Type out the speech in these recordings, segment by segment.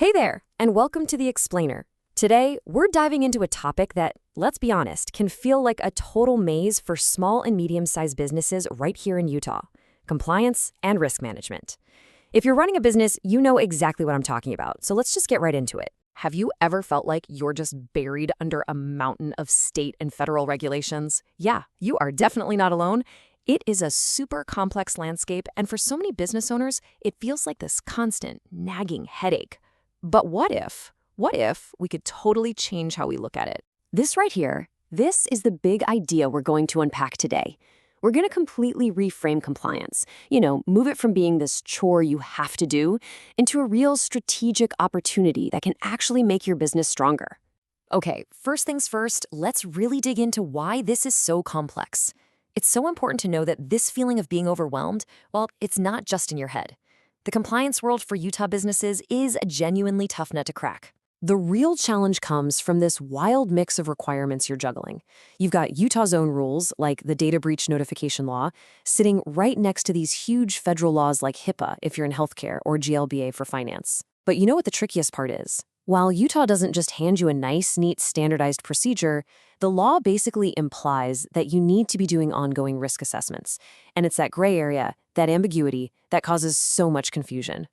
Hey there, and welcome to The Explainer. Today, we're diving into a topic that, let's be honest, can feel like a total maze for small and medium-sized businesses right here in Utah: compliance and risk management. If you're running a business, you know exactly what I'm talking about, so let's just get right into it. Have you ever felt like you're just buried under a mountain of state and federal regulations? Yeah, you are definitely not alone. It is a super complex landscape, and for so many business owners, it feels like this constant, nagging headache. But what if? What if we could totally change how we look at it? This right here, this is the big idea we're going to unpack today. We're going to completely reframe compliance. Move it from being this chore you have to do into a real strategic opportunity that can actually make your business stronger. Okay, first things first, let's really dig into why this is so complex. It's so important to know that this feeling of being overwhelmed, well, it's not just in your head. The compliance world for Utah businesses is a genuinely tough nut to crack. The real challenge comes from this wild mix of requirements you're juggling. You've got Utah's own rules, like the data breach notification law, sitting right next to these huge federal laws like HIPAA if you're in healthcare or GLBA for finance. But you know what the trickiest part is? While Utah doesn't just hand you a nice, neat, standardized procedure, the law basically implies that you need to be doing ongoing risk assessments. And it's that gray area, that ambiguity, that causes so much confusion.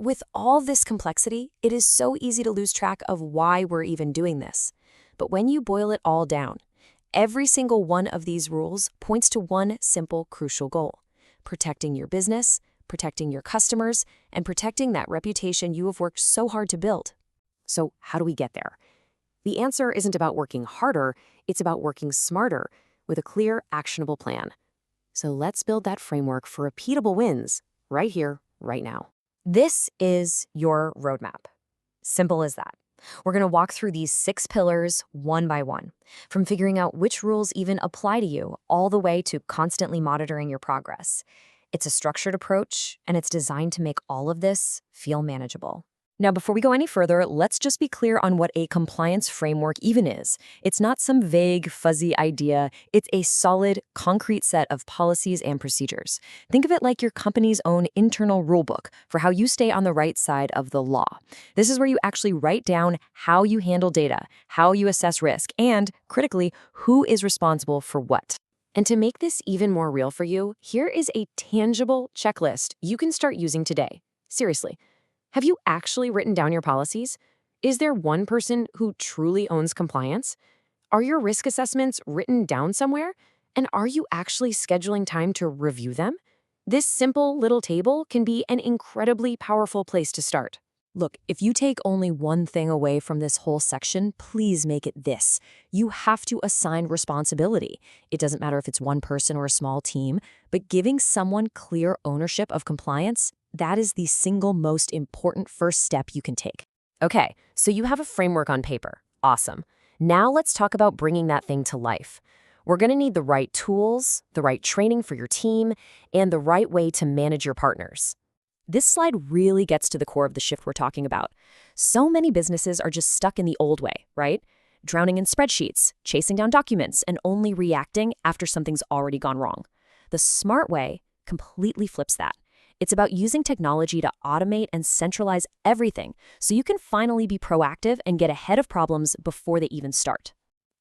With all this complexity, it is so easy to lose track of why we're even doing this. But when you boil it all down, every single one of these rules points to one simple, crucial goal: protecting your business, protecting your customers, and protecting that reputation you have worked so hard to build. So how do we get there? The answer isn't about working harder, it's about working smarter with a clear, actionable plan. So let's build that framework for repeatable wins right here, right now. This is your roadmap. Simple as that. We're going to walk through these 6 pillars one by one, from figuring out which rules even apply to you all the way to constantly monitoring your progress. It's a structured approach, and it's designed to make all of this feel manageable. Now, before we go any further, let's just be clear on what a compliance framework even is. It's not some vague, fuzzy idea. It's a solid, concrete set of policies and procedures. Think of it like your company's own internal rulebook for how you stay on the right side of the law. This is where you actually write down how you handle data, how you assess risk, and, critically, who is responsible for what. And to make this even more real for you, here is a tangible checklist you can start using today. Seriously. Have you actually written down your policies? Is there one person who truly owns compliance? Are your risk assessments written down somewhere? And are you actually scheduling time to review them? This simple little table can be an incredibly powerful place to start. Look, if you take only one thing away from this whole section, please make it this: you have to assign responsibility. It doesn't matter if it's one person or a small team, but giving someone clear ownership of compliance, that is the single most important first step you can take. Okay, so you have a framework on paper. Awesome. Now let's talk about bringing that thing to life. We're going to need the right tools, the right training for your team, and the right way to manage your partners. This slide really gets to the core of the shift we're talking about. So many businesses are just stuck in the old way, right? Drowning in spreadsheets, chasing down documents, and only reacting after something's already gone wrong. The smart way completely flips that. It's about using technology to automate and centralize everything so you can finally be proactive and get ahead of problems before they even start.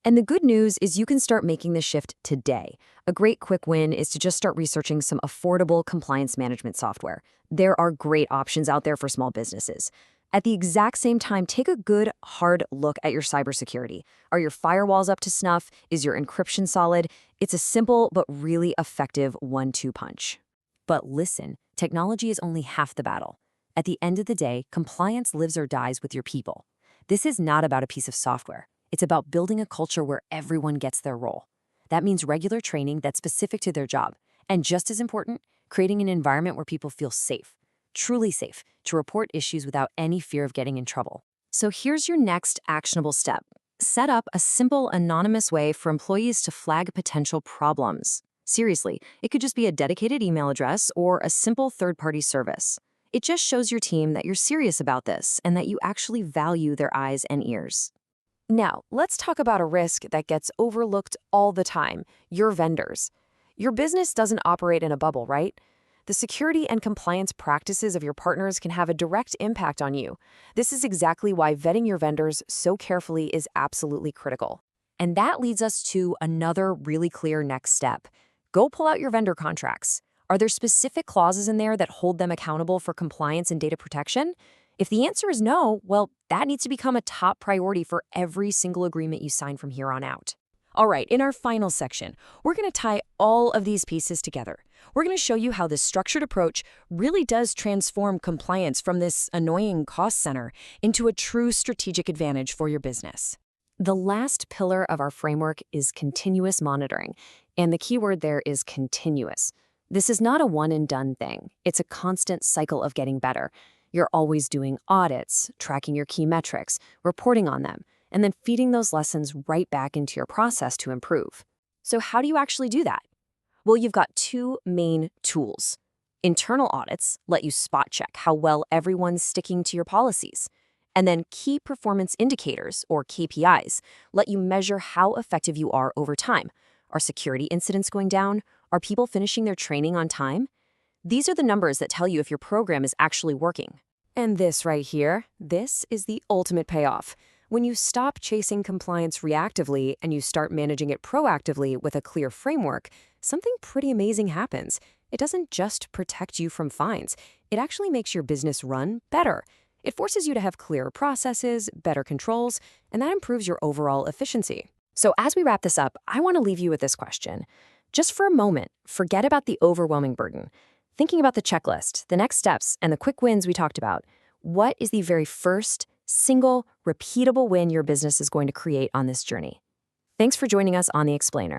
And the good news is you can start making this shift today. A great quick win is to just start researching some affordable compliance management software. There are great options out there for small businesses. At the exact same time, take a good, hard look at your cybersecurity. Are your firewalls up to snuff? Is your encryption solid? It's a simple but really effective 1-2 punch. But listen, technology is only half the battle. At the end of the day, compliance lives or dies with your people. This is not about a piece of software. It's about building a culture where everyone gets their role. That means regular training that's specific to their job. And just as important, creating an environment where people feel safe, truly safe, to report issues without any fear of getting in trouble. So here's your next actionable step. Set up a simple, anonymous way for employees to flag potential problems. Seriously, it could just be a dedicated email address or a simple third-party service. It just shows your team that you're serious about this and that you actually value their eyes and ears. Now, let's talk about a risk that gets overlooked all the time: your vendors. Your business doesn't operate in a bubble, right? The security and compliance practices of your partners can have a direct impact on you. This is exactly why vetting your vendors so carefully is absolutely critical. And that leads us to another really clear next step. Go pull out your vendor contracts. Are there specific clauses in there that hold them accountable for compliance and data protection? If the answer is no, well, that needs to become a top priority for every single agreement you sign from here on out. All right, in our final section, we're going to tie all of these pieces together. We're going to show you how this structured approach really does transform compliance from this annoying cost center into a true strategic advantage for your business. The last pillar of our framework is continuous monitoring, and the key word there is continuous. This is not a one-and-done thing. It's a constant cycle of getting better. You're always doing audits, tracking your key metrics, reporting on them, and then feeding those lessons right back into your process to improve. So how do you actually do that? Well, you've got two main tools. Internal audits let you spot check how well everyone's sticking to your policies. And then key performance indicators, or KPIs, let you measure how effective you are over time. Are security incidents going down? Are people finishing their training on time? These are the numbers that tell you if your program is actually working. And this right here, this is the ultimate payoff. When you stop chasing compliance reactively and you start managing it proactively with a clear framework, something pretty amazing happens. It doesn't just protect you from fines. It actually makes your business run better. It forces you to have clearer processes, better controls, and that improves your overall efficiency. So as we wrap this up, I want to leave you with this question. Just for a moment, forget about the overwhelming burden. Thinking about the checklist, the next steps, and the quick wins we talked about, what is the very first, single, repeatable win your business is going to create on this journey? Thanks for joining us on The Explainer.